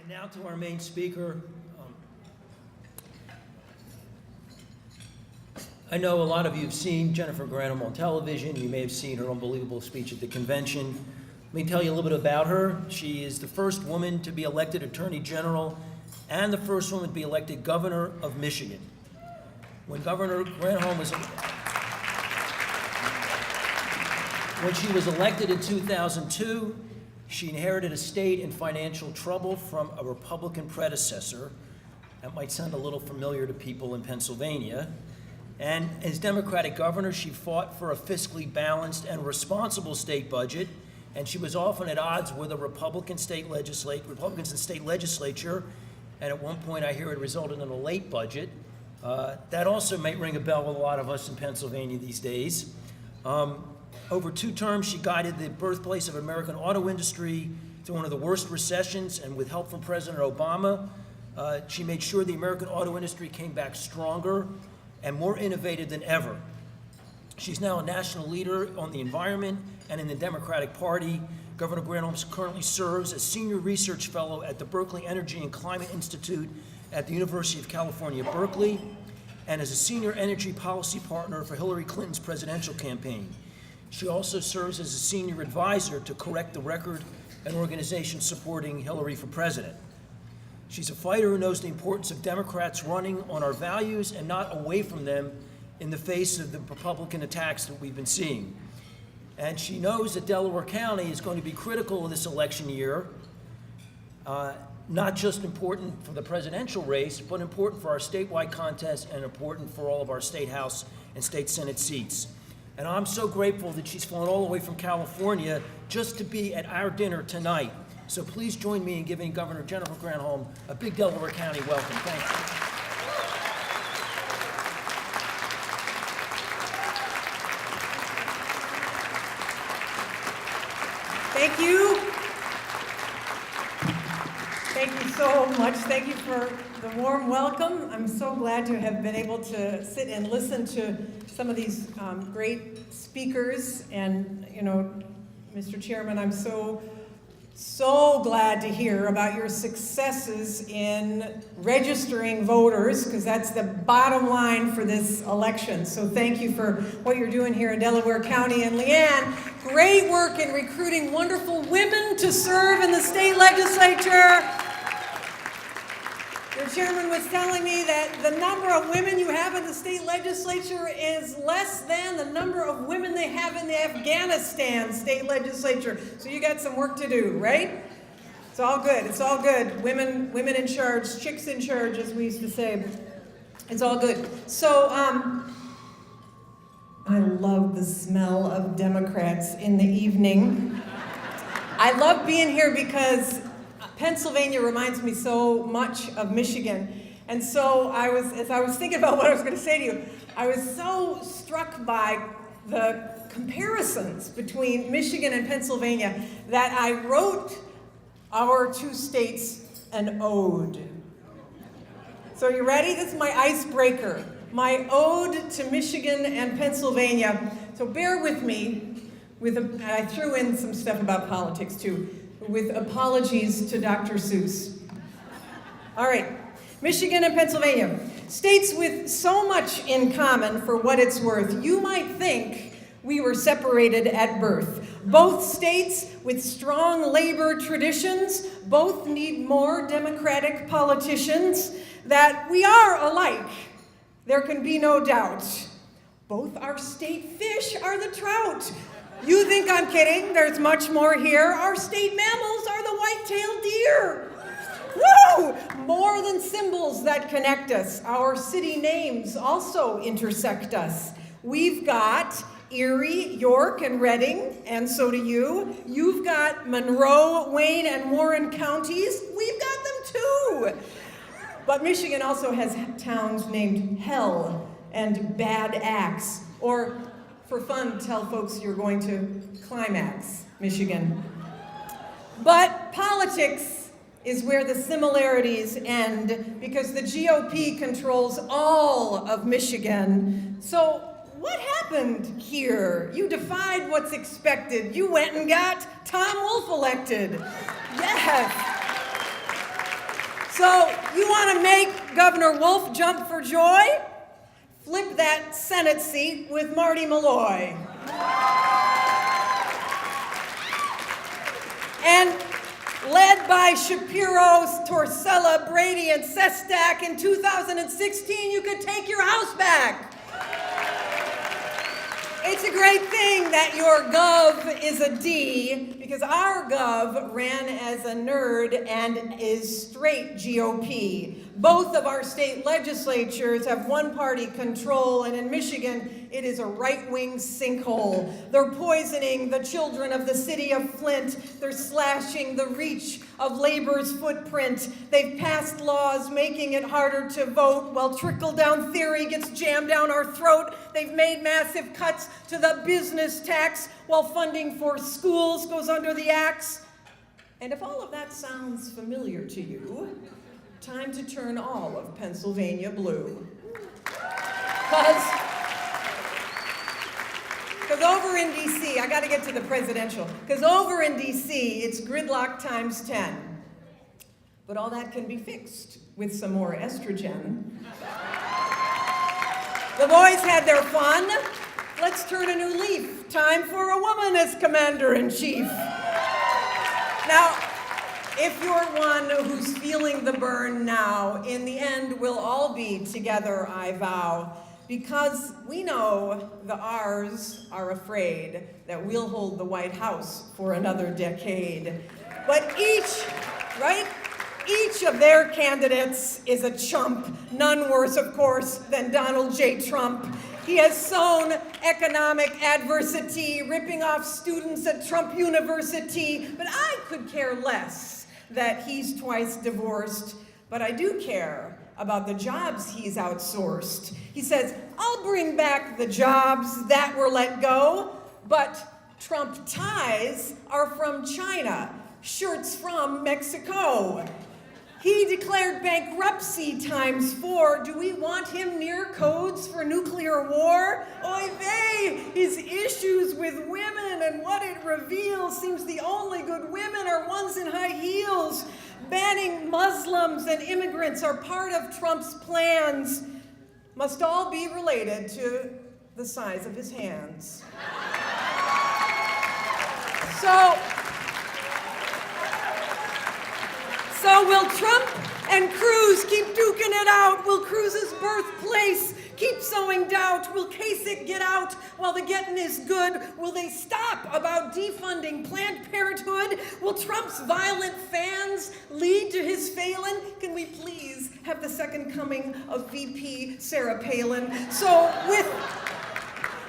And now to our main speaker. I know a lot of you have seen Jennifer Granholm on television. You may have seen her unbelievable speech at the convention. Let me tell you a little bit about her. She is the first woman to be elected Attorney General and the first woman to be elected Governor of Michigan. When Governor Granholm was When she was elected in 2002, she inherited a state in financial trouble from a Republican predecessor. That might sound a little familiar to people in Pennsylvania. And as Democratic governor, she fought for a fiscally balanced and responsible state budget, and she was often at odds with the Republicans in state legislature, and at one point I hear it resulted in a late budget. That also might ring a bell with a lot of us in Pennsylvania these days. Over 2 terms, she guided the birthplace of American auto industry through one of the worst recessions, and with help from President Obama, she made sure the American auto industry came back stronger and more innovative than ever. She's now a national leader on the environment and in the Democratic Party. Governor Granholm currently serves as Senior Research Fellow at the Berkeley Energy and Climate Institute at the University of California, Berkeley, and as a Senior Energy Policy Partner for Hillary Clinton's presidential campaign. She also serves as a Senior Advisor to Correct the Record, an organization supporting Hillary for president. She's a fighter who knows the importance of Democrats running on our values and not away from them in the face of the Republican attacks that we've been seeing. And she knows that Delaware County is going to be critical of this election year, not just important for the presidential race, but important for our statewide contest and important for all of our state house and state senate seats. And I'm so grateful that she's flown all the way from California just to be at our dinner tonight. So please join me in giving Governor Jennifer Granholm a big Delaware County welcome. Thank you. Thank you. Thank you so much. Thank you for the warm welcome. I'm so glad to have been able to sit and listen to some of these great speakers. And, you know, Mr. Chairman, I'm so glad to hear about your successes in registering voters, because that's the bottom line for this election. So thank you for what you're doing here in Delaware County. And Leanne, great work in recruiting wonderful women to serve in the state legislature. Your chairman was telling me that the number of women you have in the state legislature is less than the number of women they have in the Afghanistan state legislature. So you got some work to do, right? It's all good. It's all good. Women in charge, chicks in charge, as we used to say. It's all good. So I love the smell of Democrats in the evening. I love being here because Pennsylvania reminds me so much of Michigan. And so as I was thinking about what I was going to say to you, I was so struck by the comparisons between Michigan and Pennsylvania that I wrote our 2 states an ode. So you ready? This is my icebreaker. My ode to Michigan and Pennsylvania. So bear with me. And I threw in some stuff about politics too, with apologies to Dr. Seuss. All right, Michigan and Pennsylvania, states with so much in common for what it's worth. You might think we were separated at birth. Both states with strong labor traditions, both need more Democratic politicians, that we are alike. There can be no doubt. Both our state fish are the trout. You think I'm kidding? There's much more here. Our state mammals are the white-tailed deer. Woo! More than symbols that connect us. Our city names also intersect us. We've got Erie, York, and Reading, and so do you. You've got Monroe, Wayne, and Warren counties. We've got them too. But Michigan also has towns named Hell and Bad Axe, or for fun, tell folks you're going to Climax, Michigan. But politics is where the similarities end, because the GOP controls all of Michigan. So what happened here? You defied what's expected. You went and got Tom Wolf elected. Yes. So you want to make Governor Wolf jump for joy? Flip that Senate seat with Marty Malloy. And led by Shapiro, Torsella, Brady, and Sestak in 2016, you could take your house back. It's a great thing that your Gov is a D, because our Gov ran as a nerd and is straight GOP. Both of our state legislatures have one-party control, and in Michigan, it is a right-wing sinkhole. They're poisoning the children of the city of Flint. They're slashing the reach of labor's footprint. They've passed laws making it harder to vote while trickle-down theory gets jammed down our throat. They've made massive cuts to the business tax while funding for schools goes under the axe. And if all of that sounds familiar to you, time to turn all of Pennsylvania blue. Because over in D.C., I got to get to the presidential, because over in D.C., it's gridlock times 10. But all that can be fixed with some more estrogen. The boys had their fun. Let's turn a new leaf. Time for a woman as commander-in-chief. Now, if you're one who's feeling the burn now, in the end, we'll all be together, I vow. Because we know the R's are afraid that we'll hold the White House for another decade. But each of their candidates is a chump, none worse, of course, than Donald J. Trump. He has sown economic adversity, ripping off students at Trump University, but I could care less that he's twice divorced, but I do care about the jobs he's outsourced. He says, I'll bring back the jobs that were let go, but Trump ties are from China, shirts from Mexico. He declared bankruptcy times 4. Do we want him near codes for nuclear war? Oy vey, his issues with women and what it reveals seems the only good women are ones in high heels. Banning Muslims and immigrants are part of Trump's plans. Must all be related to the size of his hands. So will Trump and Cruz keep duking it out? Will Cruz's birthplace keep sowing doubt? Will Kasich get out while the getting is good? Will they stop about defunding Planned Parenthood? Will Trump's violent fans lead to his failing? Can we please have the second coming of VP Sarah Palin? So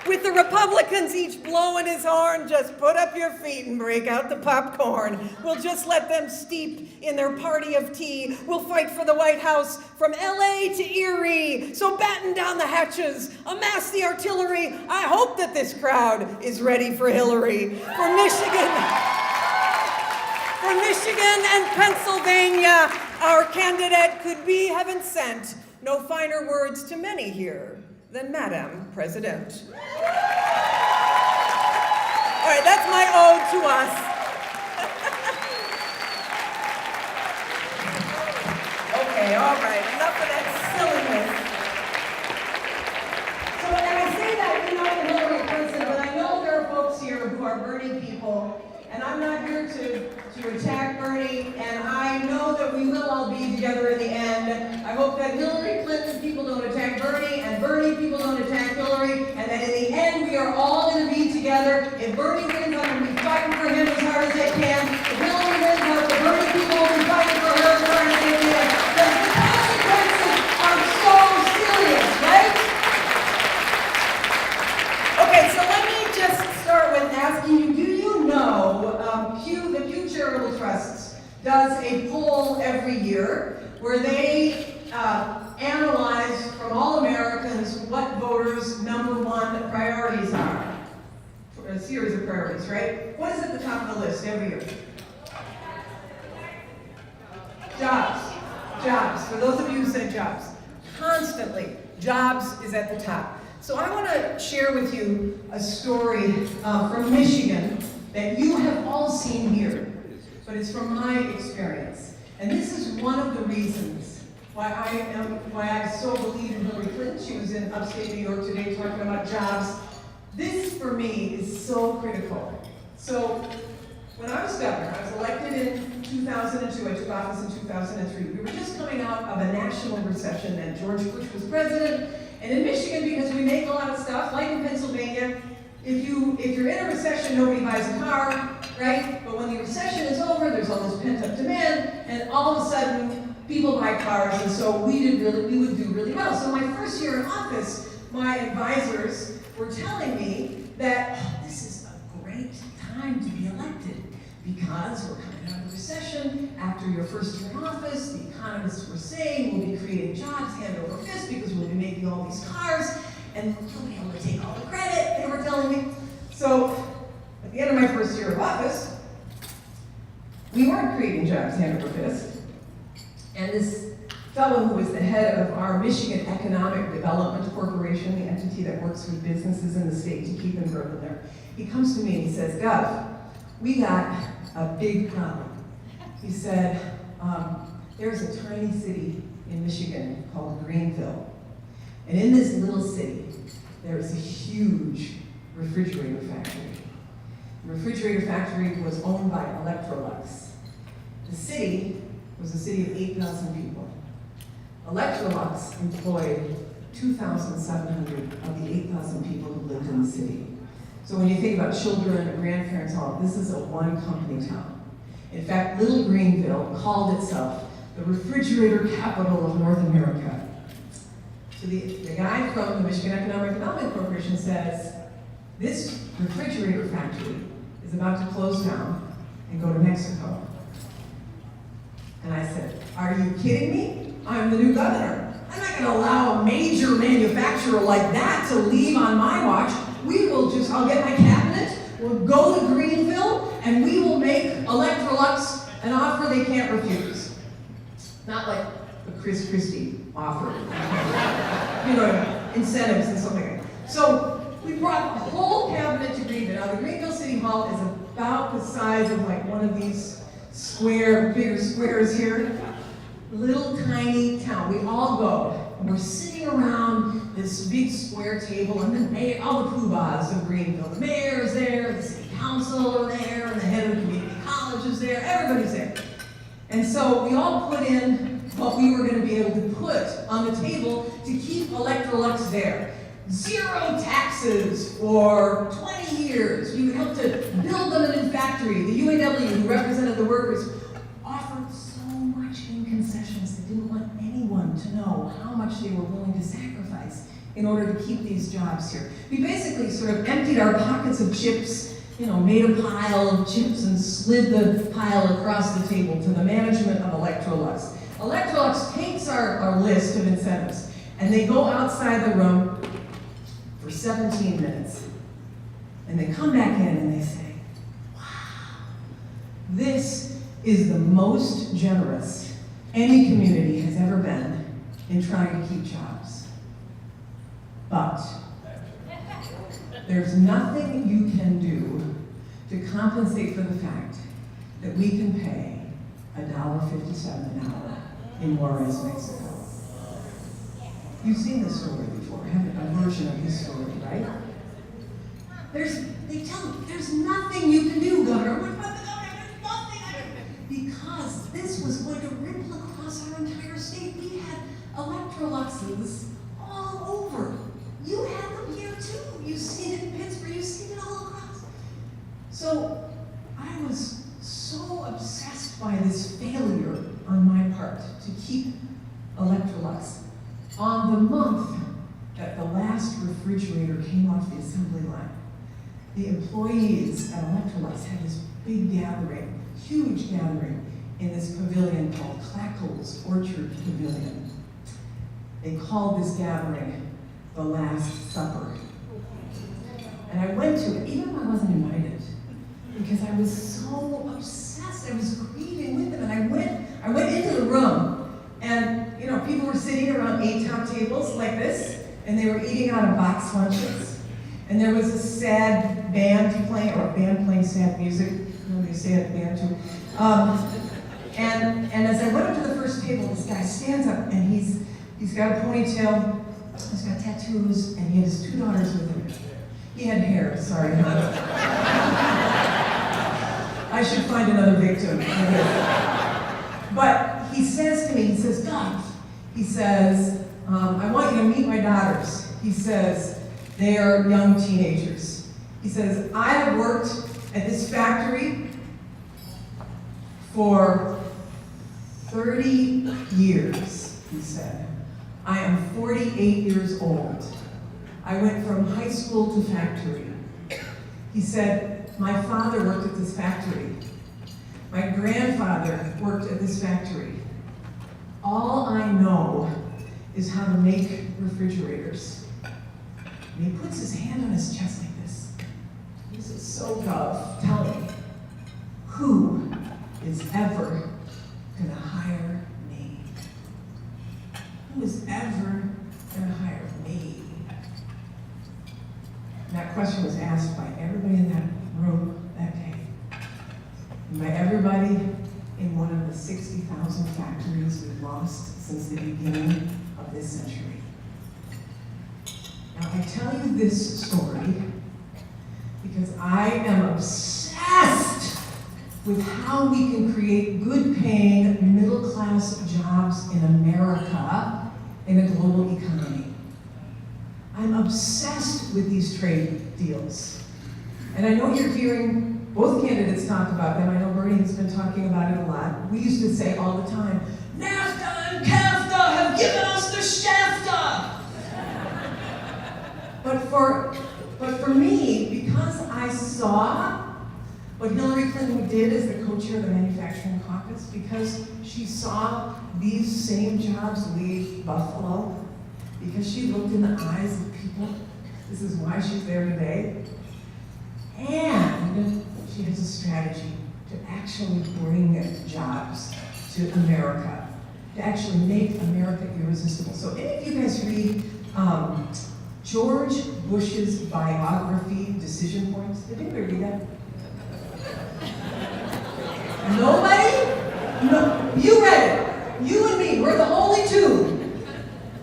with the Republicans each blowing his horn, just put up your feet and break out the popcorn. We'll just let them steep in their party of tea. We'll fight for the White House from LA to Erie. So batten down the hatches, amass the artillery. I hope that this crowd is ready for Hillary. For Michigan and Pennsylvania, our candidate could be heaven sent. No finer words to many here than Madam President. All right, that's my ode to us. Okay, all right, enough of that silliness. So when I say that, you're not a Hillary person, but I know there are folks here who are Bernie people, and I'm not here to attack Bernie, and I know that we will all be together in the end. I hope that Hillary Clinton people don't attack Bernie, and Bernie people don't attack Hillary, and that in the end we are all going to be together. If Bernie wins, I'm going to be fighting for him as hard as I can. If Hillary wins, the Bernie people will be fighting for her as hard as they can. Because the consequences are so serious, right? Okay, so let me just start with asking you, do you know the Pew Charitable Trusts does a poll every year where they analyze from all Americans what voters' #1 priorities are. A series of priorities, right? What is at the top of the list every year? Jobs. Jobs. For those of you who said jobs. Constantly, jobs is at the top. So I want to share with you a story from Michigan that you have all seen here, but it's from my experience. And this is one of the reasons why I so believe in Hillary Clinton. She was in upstate New York today talking about jobs. This, for me, is so critical. So, when I was governor, I was elected in 2002, I took office in 2003. We were just coming out of a national recession, and George Bush was president. And in Michigan, because we make a lot of stuff, like in Pennsylvania, if you're in a recession, nobody buys a car, right? But when the recession is over, there's all this pent-up demand, and all of a sudden, people buy cars, and so we would do really well. So my first year in office, my advisors were telling me that this is a great time to be elected because we're coming out of a recession. After your first year in office, the economists were saying we'll be creating jobs hand over fist because we'll be making all these cars, and you'll be able to take all the credit, they were telling me. So, at the end of my first year of office, we weren't creating jobs hand over fist. And this fellow who was the head of our Michigan Economic Development Corporation, the entity that works with businesses in the state to keep them growing there, he comes to me and he says, Gov, we got a big problem. He said, there's a tiny city in Michigan called Greenville. And in this little city, there's a huge refrigerator factory. The refrigerator factory was owned by Electrolux. The city was a city of 8,000 people. Electrolux employed 2,700 of the 8,000 people who lived in the city. So when you think about children and grandparents, all this is a one-company town. In fact, Little Greenville called itself the refrigerator capital of North America. So the guy from the Michigan Economic Development Corporation says, this refrigerator factory is about to close down and go to Mexico. And I said, are you kidding me? I'm the new governor. I'm not gonna allow a major manufacturer like that to leave on my watch. I'll get my cabinet, we'll go to Greenville, and we will make Electrolux an offer they can't refuse. Not like the Chris Christie offer. You know, incentives and something like that. So we brought the whole cabinet to Greenville. Now the Greenville City Hall is about the size of like one of these bigger squares here. Little tiny town. We all go, and we're sitting around this big square table, and the mayor, all the poobahs of Greenville. The mayor's there, the city council are there, and the head of the community college is there. Everybody's there. And so we all put in what we were going to be able to put on the table to keep Electrolux there. 0 taxes for 20 years. We would help to build them a new factory. The UAW, who represented the workers, offered so much in concessions. They didn't want anyone to know how much they were willing to sacrifice in order to keep these jobs here. We basically sort of emptied our pockets of chips, made a pile of chips and slid the pile across the table to the management of Electrolux. Electrolux takes our list of incentives, and they go outside the room for 17 minutes. And they come back in and they say, wow, this is the most generous any community has ever been in trying to keep jobs. But there's nothing you can do to compensate for the fact that we can pay $1.57 an hour in Juarez, Mexico. You've seen this story before, haven't you? A version of this story, right? They tell me, there's nothing you can do, Governor. What about the governor? There's nothing I can do. Because this was going to ripple across our entire state. We had Electroluxes all over. You had them here too. You've seen it in Pittsburgh, you've seen it all across. So I was so obsessed by this failure on my part to keep Electrolux. On the month that the last refrigerator came off the assembly line, the employees at Electrolux had this big gathering, huge gathering, in this pavilion called Clackle's Orchard Pavilion. They called this gathering the Last Supper. And I went to it, even though I wasn't invited, because I was so obsessed. I was grieving with them, and I went into the room, and people were sitting around 8 top tables like this, and they were eating out of box lunches. And there was a sad band playing, or a band playing sad music. They say it band too. And as I went up to the first table, this guy stands up, and he's got a ponytail, he's got tattoos, and he had his 2 daughters with him. He had hair, sorry. I should find another victim. But he says to me, he says, "God," he says, "I want you to meet my daughters." He says, "They are young teenagers." He says, "I have worked at this factory for 30 years, he said. I am 48 years old. I went from high school to factory." He said, "My father worked at this factory. My grandfather worked at this factory. All I know is how to make refrigerators." And he puts his hand on his chest like this. He says, "So, Gov, tell me, who is ever gonna hire me? Who is ever gonna hire me?" And that question was asked by everybody in that room that day. And by everybody in one of the 60,000 factories we've lost since the beginning of this century. Now, I tell you this story because I am obsessed with how we can create good-paying, middle-class jobs in America in a global economy. I'm obsessed with these trade deals. And I know you're hearing both candidates talk about them. I know Bernie has been talking about it a lot. We used to say all the time, "NAFTA and CAFTA have given us the shafta." But for me, because I saw what Hillary Clinton did as the co-chair of the Manufacturing Caucus, because she saw these same jobs leave Buffalo, because she looked in the eyes of people, this is why she's there today, and she has a strategy to actually bring jobs to America, to actually make America irresistible. So any of you guys read George Bush's biography, Decision Points? Did anybody read that? Nobody? No, you read it. You and me, we're the only two.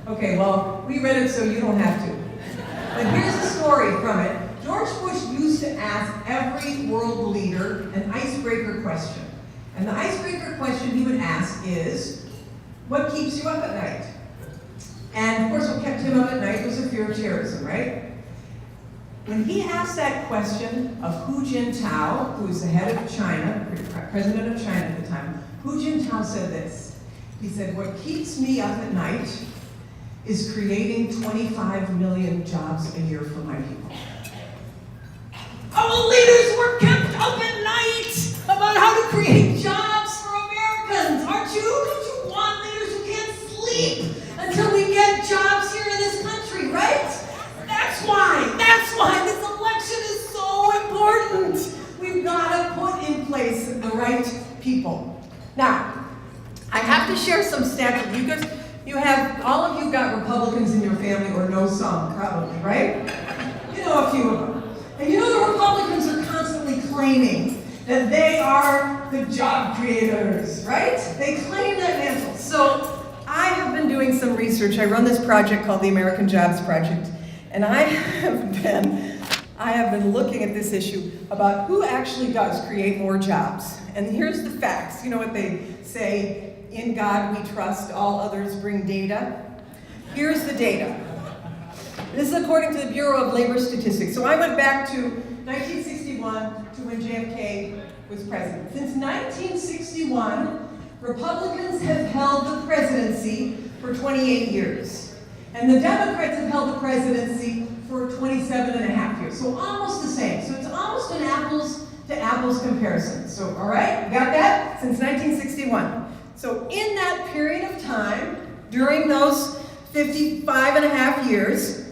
Okay, well, we read it so you don't have to. But here's the story from it. George Bush used to ask every world leader an icebreaker question. And the icebreaker question he would ask is, what keeps you up at night? And of course, what kept him up at night was the fear of terrorism, right? When he asked that question of Hu Jintao, who was the head of China, president of China at the time, Hu Jintao said this. He said, "What keeps me up at night is creating 25 million jobs a year for my people." Our leaders were kept up at night about how to create jobs for Americans, aren't you? Don't you want leaders who can't sleep until we get jobs here in this country, right? That's why this election is so important. We've got to put in place the right people. Now, I have to share some stats with you guys. All of you got Republicans in your family, or know some, probably, right? You know a few of them. And you know the Republicans are constantly claiming that they are the job creators, right? They claim that mantle. So I have been doing some research. I run this project called the American Jobs Project. And I have been looking at this issue about who actually does create more jobs. And here's the facts. You know what they say, in God we trust, all others bring data. Here's the data. This is according to the Bureau of Labor Statistics. So I went back to 1961 to when JFK was president. Since 1961, Republicans have held the presidency for 28 years. And the Democrats have held the presidency for 27 and a half years. So almost the same. So it's almost an apples to apples comparison. So, all right, got that? Since 1961. So in that period of time, during those 55 and a half years,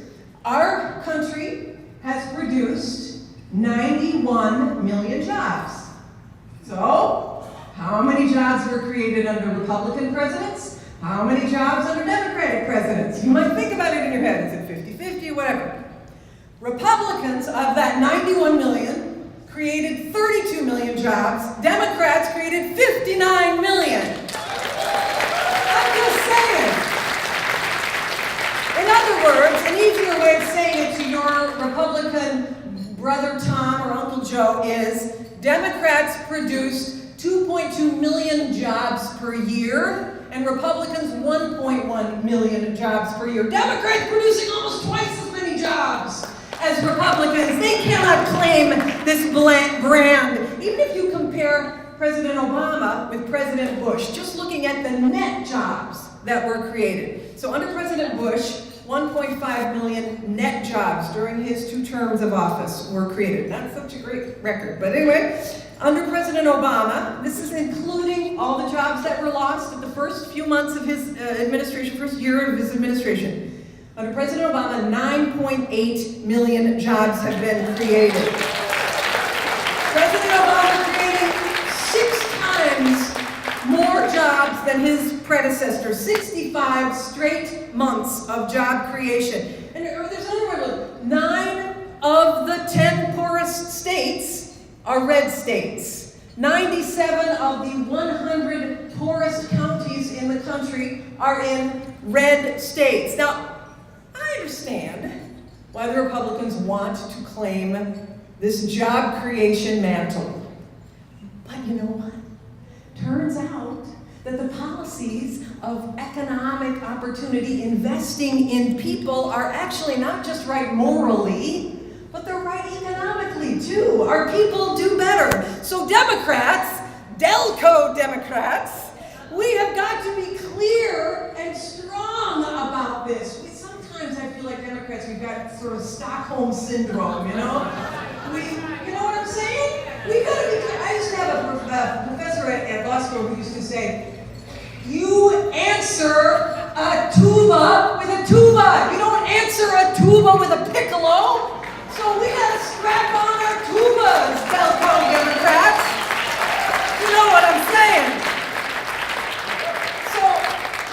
our country has produced 91 million jobs. So, how many jobs were created under Republican presidents? How many jobs under Democratic presidents? You might think about it in your head. Is it 50-50, whatever. Republicans, of that 91 million, created 32 million jobs. Democrats created 59 million. Brother Tom or Uncle Joe is Democrats produced 2.2 million jobs per year, and Republicans 1.1 million jobs per year. Democrats producing almost twice as many jobs as Republicans. They cannot claim this brand. Even if you compare President Obama with President Bush, just looking at the net jobs that were created. So under President Bush, 1.5 million net jobs during his 2 terms of office were created. Not such a great record, but anyway, under President Obama, this is including all the jobs that were lost in the first few months of his administration, first year of his administration. Under President Obama, 9.8 million jobs have been created. President Obama creating 6 times more jobs than his predecessor, 65 straight months of job creation. And there's another one, 9 of the 10 poorest states are red states. 97 of the 100 poorest counties in the country are in red states. Now, I understand why the Republicans want to claim this job creation mantle. But you know what? Turns out that the policies of economic opportunity, investing in people, are actually not just right morally, but they're right economically too. Our people do better. So Democrats, Delco Democrats, we have got to be clear and strong about this. Sometimes I feel like Democrats, we've got sort of Stockholm syndrome, you know? You know what I'm saying? We gotta be clear. I used to have a professor at law school who used to say, you answer a tuba with a tuba. You don't answer a tuba with a piccolo. So we gotta strap on our tubas, Delco Democrats. You know what I'm saying? So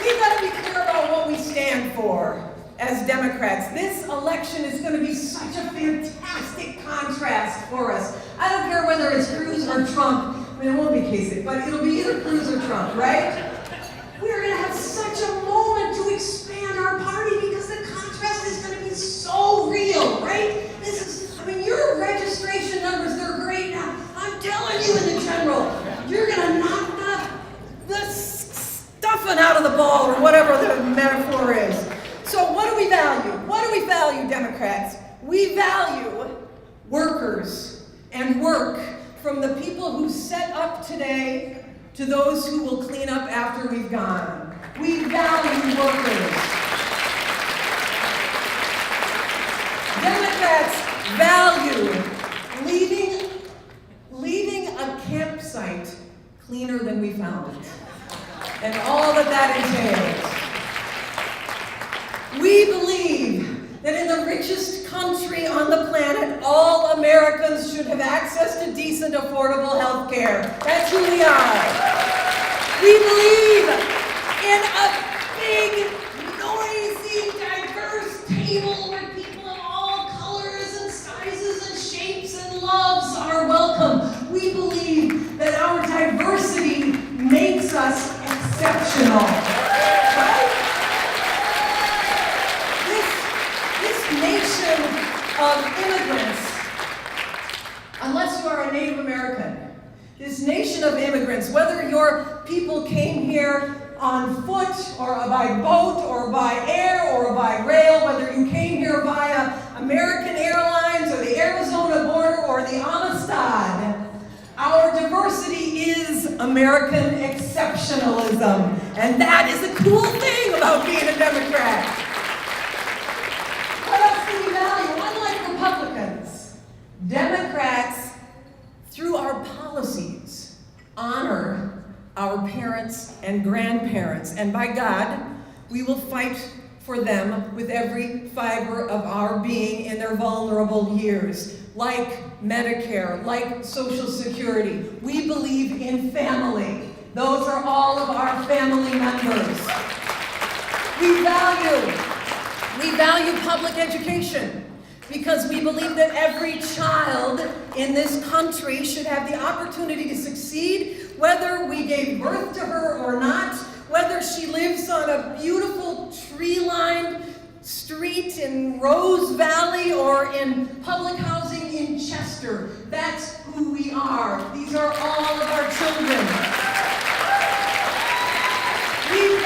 we gotta be clear about what we stand for as Democrats. This election is gonna be such a fantastic contrast for us. I don't care whether it's Cruz or Trump. I mean, it won't be Kasich, but it'll be either Cruz or Trump, right? We're gonna have such a moment to expand our party because the contrast is gonna be so real, right? Your registration numbers, they're great now. I'm telling you in the general, you're gonna knock the stuffing out of the ball or whatever the metaphor is. So what do we value? What do we value, Democrats? We value workers and work, from the people who set up today to those who will clean up after we've gone. We value workers. Democrats value leaving a campsite cleaner than we found it, and all that entails. We believe that in the richest country on the planet, all Americans should have access to decent, affordable health care. That's who we are. We believe in a big, noisy, diverse table where people of all colors and sizes and shapes and loves are welcome. We believe that our diversity makes us exceptional. Right? This nation of immigrants, unless you are a Native American, this nation of immigrants, whether your people came here on foot or by boat or by air or by rail, whether you came here via American Airlines or the Arizona border or the Amistad, our diversity is American exceptionalism. And that is a cool thing about being a Democrat. What else do we value? Unlike Republicans, Democrats, through our policies, honor our parents and grandparents. And by God, we will fight for them with every fiber of our being in their vulnerable years, like Medicare, like Social Security. We believe in family. Those are all of our family members. We value public education because we believe that every child in this country should have the opportunity to succeed, whether we gave birth to her or not, whether she lives on a beautiful tree-lined street in Rose Valley or in public housing in Chester. That's who we are. These are all of our children. We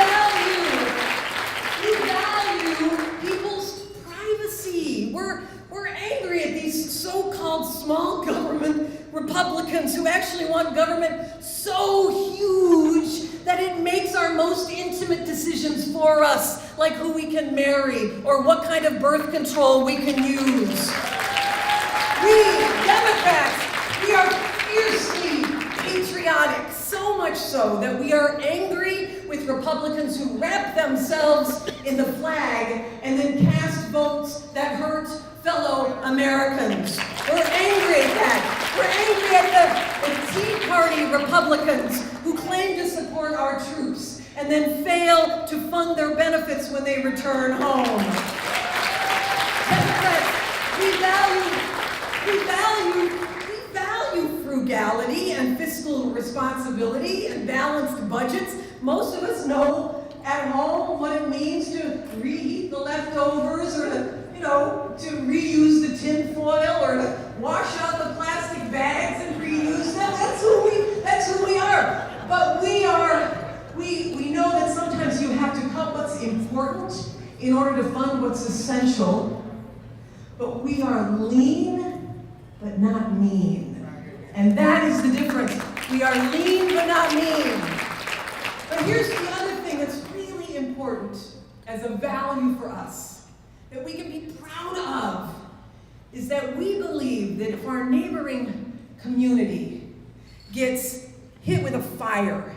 value people's privacy. We're angry at these so-called small government Republicans who actually want government so huge that it makes our most intimate decisions for us, like who we can marry or what kind of birth control we can use. We, Democrats, we are fiercely patriotic, so much so that we are angry with Republicans who wrap themselves in the flag and then cast votes that hurt fellow Americans. We're angry at that. We're angry at the Tea Party Republicans who claim to support our troops and then fail to fund their benefits when they return home. Democrats, we value frugality and fiscal responsibility and balanced budgets. Most of us know at home what it means to reheat the leftovers or to reuse the tin foil or to wash out the plastic bags and reuse them. That's who we are. But we know that sometimes you have to cut what's important in order to fund what's essential. But we are lean, but not mean. And that is the difference. We are lean, but not mean. But here's the other thing that's really important as a value for us, that we can be proud of, is that we believe that if our neighboring community gets hit with a fire,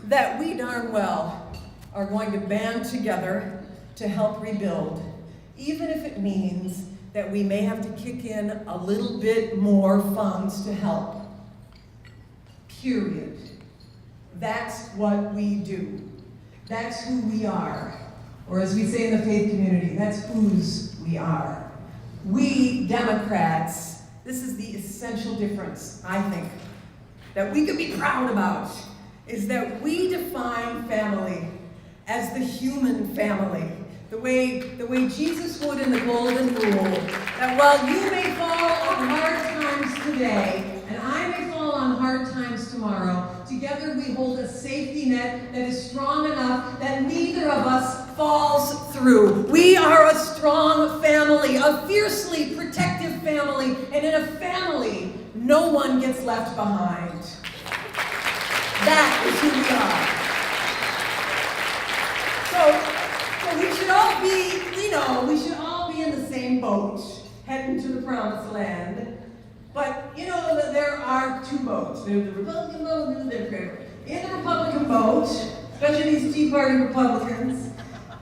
that we darn well are going to band together to help rebuild, even if it means that we may have to kick in a little bit more funds to help. Period. That's what we do. That's who we are. Or as we say in the faith community, that's whose we are. We Democrats, this is the essential difference, I think, that we can be proud about, is that we define family as the human family, the way Jesus would in the Golden Rule, that while you may fall on hard times today, and I may fall on hard times tomorrow, together we hold a safety net that is strong enough that neither of us falls through. We are a strong family, a fiercely protective family, and in a family, no one gets left behind. That is who we are. So we should all be, we should all be in the same boat, heading to the promised land. But that there are two boats. There's the Republican boat and the Democrat boat. In the Republican boat, especially these Tea Party Republicans,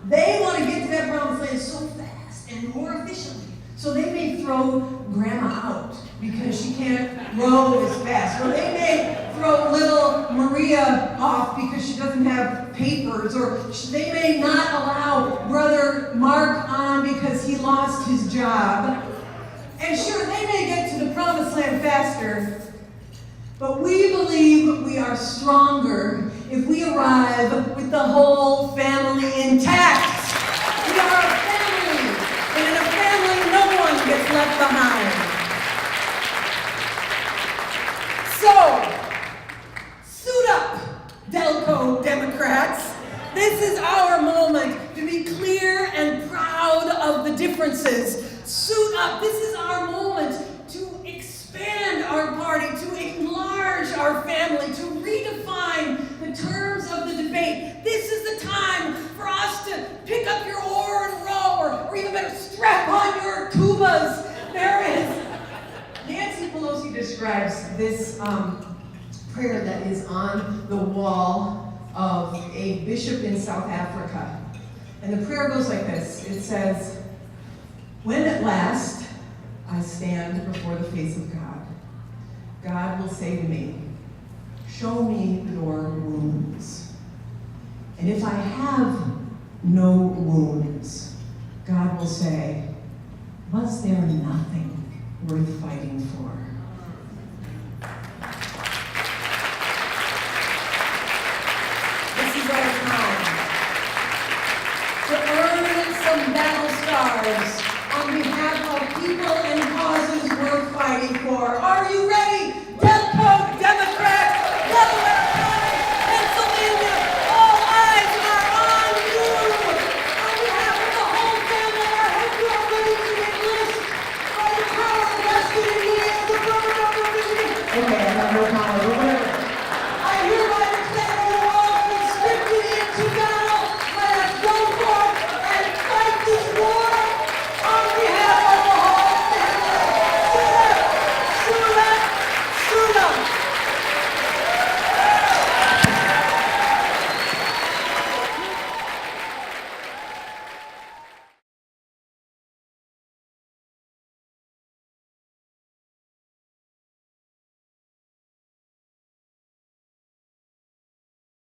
they want to get to that promised land so fast and more efficiently. So they may throw Grandma out because she can't row as fast. Or they may throw little Maria off because she doesn't have papers. Or they may not allow Brother Mark on because he lost his job. And sure, they may get to the promised land faster, but we believe we are stronger if we arrive with the whole family intact. We are a family, and in a family, no one gets left behind. So, suit up, Delco Democrats. This is our moment to be clear and proud of the differences. Suit up. This is our moment to expand our party, to enlarge our family, to redefine the terms of the debate. This is the time for us to pick up your oar and row, or even better, strap on your tubas. There is. Nancy Pelosi describes this prayer that is on the wall of a bishop in South Africa. And the prayer goes like this. It says, "When at last I stand before the face of God, God will say to me, 'Show me your wounds.' And if I have no wounds, God will say, 'Was there nothing worth fighting for?'"